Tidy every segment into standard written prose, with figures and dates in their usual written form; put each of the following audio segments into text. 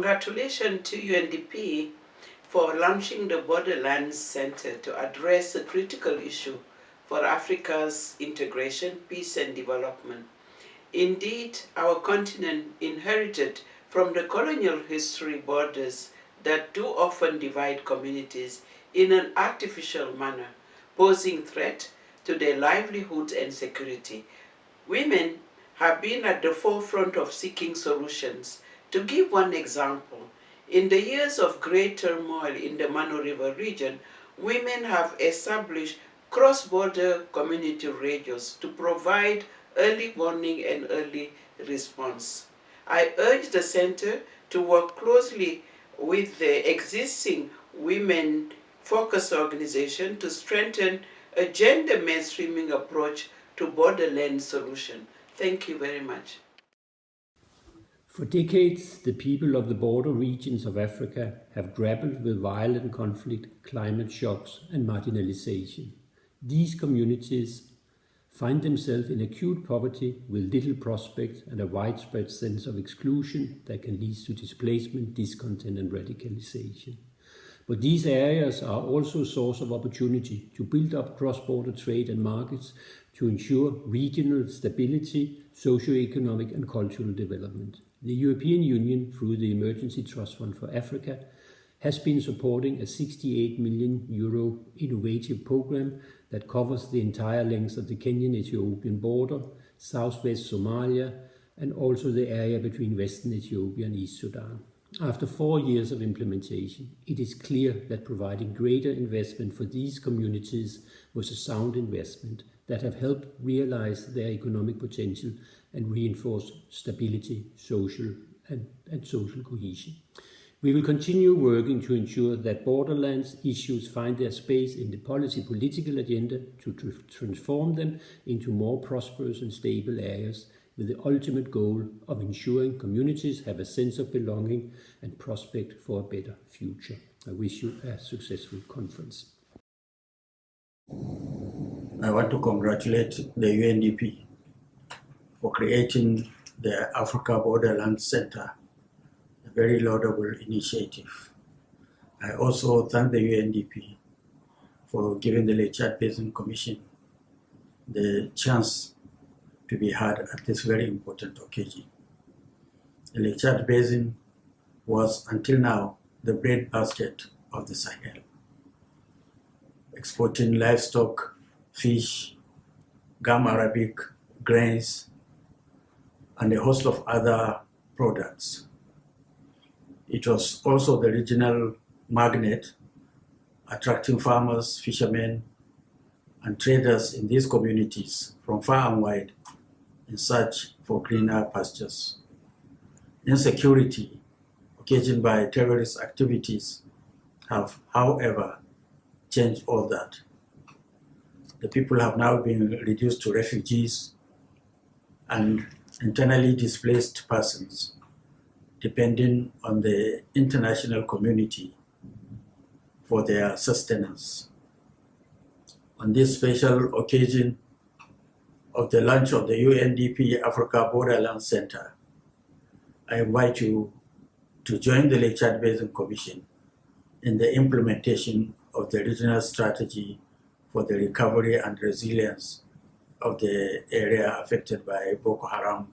Congratulations to UNDP for launching the Borderlands Center to address a critical issue for Africa's integration, peace and development. Indeed, our continent inherited from the colonial history borders that do often divide communities in an artificial manner, posing threat to their livelihoods and security. Women have been at the forefront of seeking solutions. To give one example, in the years of great turmoil in the Mano River region, women have established cross-border community radios to provide early warning and early response. I urge the Center to work closely with the existing women-focused organization to strengthen a gender mainstreaming approach to borderland solution. Thank you very much. For decades, the people of the border regions of Africa have grappled with violent conflict, climate shocks, and marginalization. These communities find themselves in acute poverty with little prospect and a widespread sense of exclusion that can lead to displacement, discontent, and radicalization. But these areas are also a source of opportunity to build up cross-border trade and markets to ensure regional stability, socio-economic and cultural development. The European Union, through the Emergency Trust Fund for Africa, has been supporting a €68 million innovative program that covers the entire length of the Kenyan-Ethiopian border, southwest Somalia, and also the area between western Ethiopia and East Sudan. After 4 years of implementation, it is clear that providing greater investment for these communities was a sound investment that have helped realize their economic potential and reinforce stability, social and social cohesion. We will continue working to ensure that Borderlands issues find their space in the political agenda to transform them into more prosperous and stable areas with the ultimate goal of ensuring communities have a sense of belonging and prospect for a better future. I wish you a successful conference. I want to congratulate the UNDP for creating the Africa Borderlands Center, a very laudable initiative. I also thank the UNDP for giving the Lake Chad Basin Commission the chance to be heard at this very important occasion. The Lake Chad Basin was until now the breadbasket of the Sahel, exporting livestock, fish, gum arabic, grains, and a host of other products. It was also the regional magnet, attracting farmers, fishermen, and traders in these communities from far and wide in search for greener pastures. Insecurity occasioned by terrorist activities have, however, changed all that. The people have now been reduced to refugees and internally displaced persons, depending on the international community for their sustenance. On this special occasion of the launch of the UNDP Africa Borderlands Center, I invite you to join the Lake Chad Basin Commission in the implementation of the regional strategy for the recovery and resilience of the area affected by Boko Haram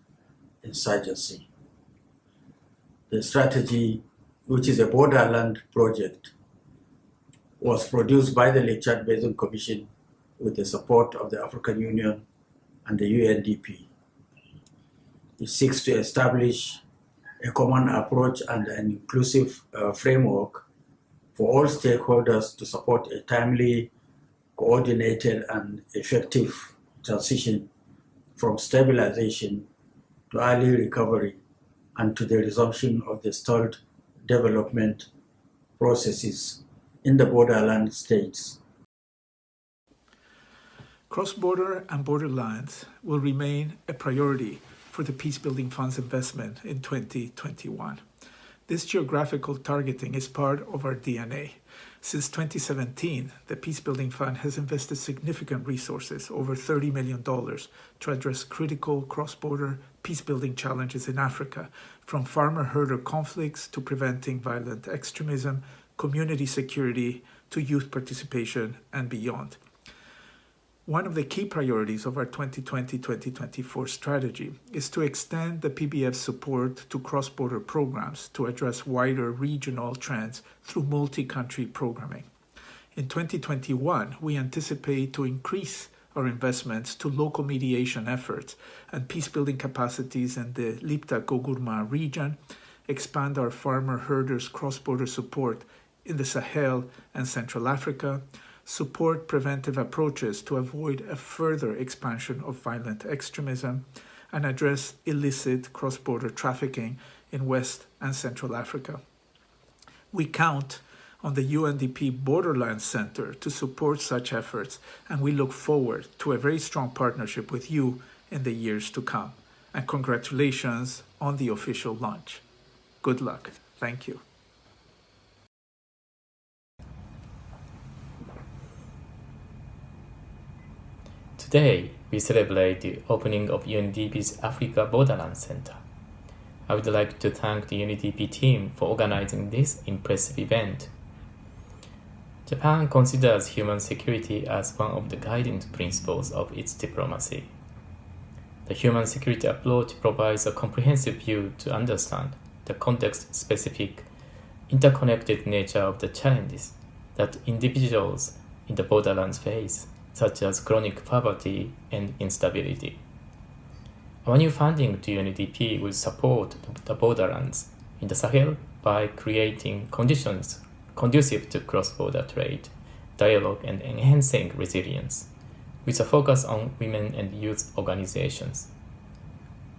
insurgency. The strategy, which is a borderland project, was produced by the Lake Chad Basin Commission with the support of the African Union and the UNDP. It seeks to establish a common approach and an inclusive framework for all stakeholders to support a timely, coordinated, and effective transition from stabilization to early recovery and to the resumption of the stalled development processes in the borderland states. Cross-border and borderlands will remain a priority for the Peacebuilding Fund's investment in 2021. This geographical targeting is part of our DNA. Since 2017, the Peacebuilding Fund has invested significant resources, over $30 million, to address critical cross-border peacebuilding challenges in Africa, from farmer-herder conflicts to preventing violent extremism, community security, to youth participation, and beyond. One of the key priorities of our 2020-2024 strategy is to extend the PBF's support to cross-border programs to address wider regional trends through multi-country programming. In 2021, we anticipate to increase our investments to local mediation efforts and peacebuilding capacities in the Lipta-Gogurma region, expand our farmer-herders cross-border support in the Sahel and Central Africa, support preventive approaches to avoid a further expansion of violent extremism, and address illicit cross-border trafficking in West and Central Africa. We count on the UNDP Borderlands Center to support such efforts, and we look forward to a very strong partnership with you in the years to come. And congratulations on the official launch. Good luck. Thank you. Today, we celebrate the opening of UNDP's Africa Borderlands Center. I would like to thank the UNDP team for organizing this impressive event. Japan considers human security as one of the guiding principles of its diplomacy. The human security approach provides a comprehensive view to understand the context-specific, interconnected nature of the challenges that individuals in the borderlands face, such as chronic poverty and instability. Our new funding to UNDP will support the borderlands in the Sahel by creating conditions conducive to cross-border trade, dialogue, and enhancing resilience, with a focus on women and youth organizations.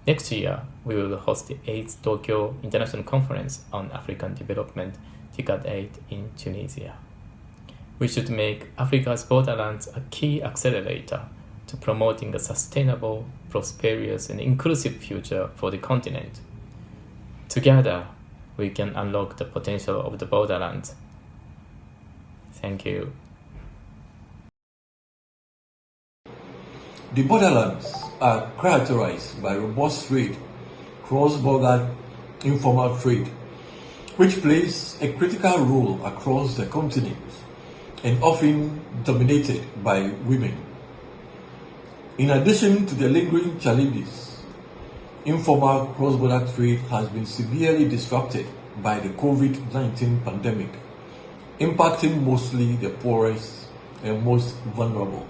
Next year, we will host the 8th Tokyo International Conference on African Development, Decade 8 in Tunisia. We should make Africa's borderlands a key accelerator to promoting a sustainable, prosperous, and inclusive future for the continent. Together, we can unlock the potential of the borderlands. Thank you. The borderlands are characterized by robust trade, cross-border informal trade, which plays a critical role across the continent and often dominated by women. In addition to the lingering challenges, informal cross-border trade has been severely disrupted by the COVID-19 pandemic, impacting mostly the poorest and most vulnerable.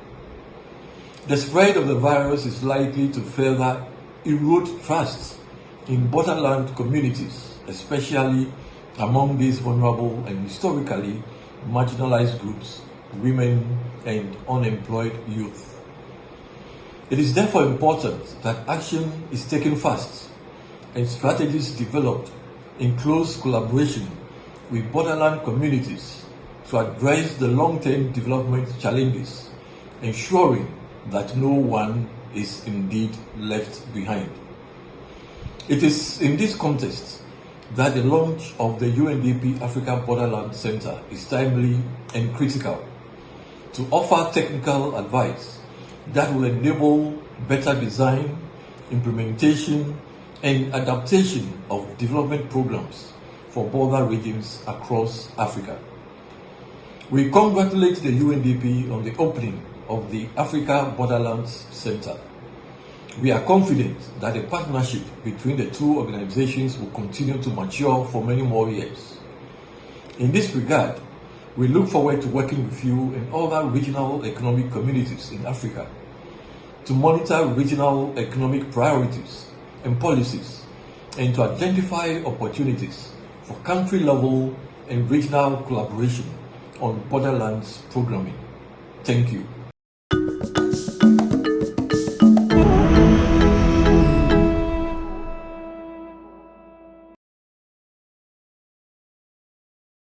The spread of the virus is likely to further erode trust in borderland communities, especially among these vulnerable and historically marginalized groups, women and unemployed youth. It is therefore important that action is taken fast and strategies developed in close collaboration with borderland communities to address the long-term development challenges, ensuring that no one is indeed left behind. It is in this context that the launch of the UNDP Africa Borderlands Center is timely and critical to offer technical advice that will enable better design, implementation, and adaptation of development programs for border regions across Africa. We congratulate the UNDP on the opening of the Africa Borderlands Center. We are confident that the partnership between the two organizations will continue to mature for many more years. In this regard, we look forward to working with you and other regional economic communities in Africa to monitor regional economic priorities and policies and to identify opportunities for country-level and regional collaboration on borderlands programming. Thank you.